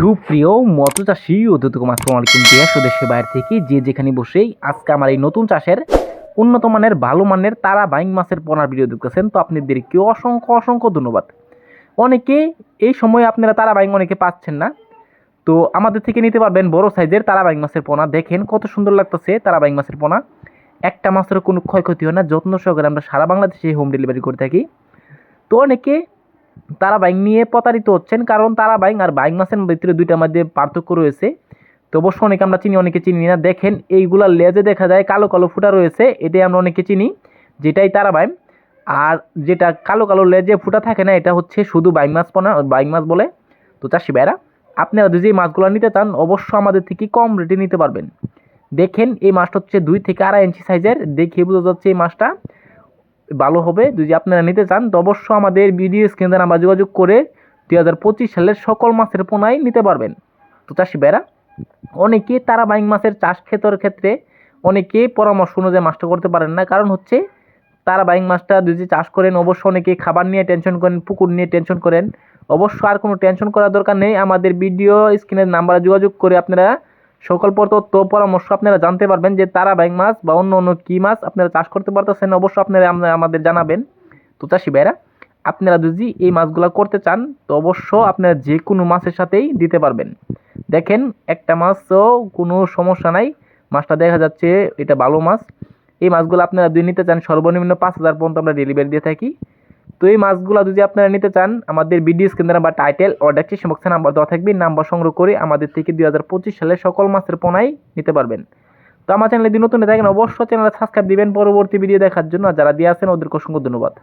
সুপ্রিয় মৎস্যচাষী ও আসসালামু আলাইকুম দেশ ও দেশের বাইরে থেকে যে যেখানে বসেই আজকে আমার এই নতুন চাষের উন্নত মানের ভালো মানের তারা বাইং মাছের পোনার ভিডিও দেখতেছেন, তো আপনাদেরকে অসংখ্য অসংখ্য ধন্যবাদ। অনেকে এই সময় আপনারা তারা বাইং অনেকে পাচ্ছেন না, তো আমাদের থেকে নিতে পারবেন বড় সাইজের তারা বাইং মাছের পোনা। দেখেন কত সুন্দর লাগতেছে তারা বাইং মাছের পোনা, একটা মাছের কোনো ক্ষয়ক্ষতি হয় না, যত্ন সহকারে আমরা সারা বাংলাদেশে হোম ডেলিভারি করে থাকি। তো অনেকে তারা বাইং নিয়ে প্রতারিত হচ্ছেন, কারণ তারা বাইং আর বাইং মাছের ভিতরে দুইটার মধ্যে পার্থক্য রয়েছে। তো অবশ্য অনেকে আমরা চিনি, অনেকে চিনি না। দেখেন এইগুলা লেজে দেখা যায় কালো কালো ফুটা রয়েছে, এটাই আমরা অনেকে চিনি, যেটাই তারা বাইং। আর যেটা কালো কালো লেজে ফুটা থাকে না, এটা হচ্ছে শুধু বাইং মাছ পোনা, বাইং মাছ বলে। তো চাষি ভাইরা, আপনারা যদি এই মাছগুলো নিতে চান অবশ্য আমাদের থেকে কম রেটে নিতে পারবেন। দেখেন এই মাছটা হচ্ছে 2 থেকে 2.5 ইঞ্চি সাইজের, দেখে বোঝা যাচ্ছে এই মাছটা ভালো হবে। যদি আপনারা নিতে চান তো অবশ্য আমাদের ভিডিও স্ক্রিনে নাম্বার যোগাযোগ করে 2025 সালের সকল মাছের পোনাই নিতে পারবেন। তো চাষি ভাইরা, অনেকে তারা বাইং মাছের চাষ ক্ষেত্রে অনেকে পরামর্শ অনুযায়ী মাছটা করতে পারেন না, কারণ হচ্ছে তারা বাইং মাছটা যদি চাষ করেন অবশ্য অনেকে খাবার নিয়ে টেনশন করেন, পুকুর নিয়ে টেনশন করেন। অবশ্য আর কোনো টেনশন করার দরকার নেই, আমাদের ভিডিও স্ক্রিনের নাম্বারে যোগাযোগ করে আপনারা সকল তথ্য পরামর্শ আপনারা জানতে পারবেন যে তারা বাইং মাছ বা অন্য অন্য কী মাছ আপনারা চাষ করতে পারতেছেন, অবশ্য আপনারা আমাদের জানাবেন। তো চাষি ভাইরা, আপনারা যদি এই মাছগুলো করতে চান তো অবশ্য আপনারা যে কোনো মাছের সাথেই দিতে পারবেন। দেখেন একটা মাছও কোনো সমস্যা নাই, মাছটা দেখা যাচ্ছে এটা ভালো মাছ। এই মাছগুলো আপনারা যদি নিতে চান সর্বনিম্ন 5,000 পর্যন্ত আমরা ডেলিভারি দিয়ে থাকি। তো এই মাছগুলো যদি আপনারা নিতে চান আমাদের ভিডিও স্ক্রিনে বা টাইটেল ও ডেসক্রিপশন বক্সে নাম্বার দেওয়া থাকবে, নাম্বার সংগ্রহ করে আমাদের থেকে 2025 সালের সকল মাছের পোনাই নিতে পারবেন। তো আমার চ্যানেলে যদি নতুন থাকেন অবশ্যই চ্যানেলে সাবস্ক্রাইব দিবেন পরবর্তী ভিডিও দেখার জন্য। যারা দিয়ে আছেন ওদেরকে অসংখ্য ধন্যবাদ।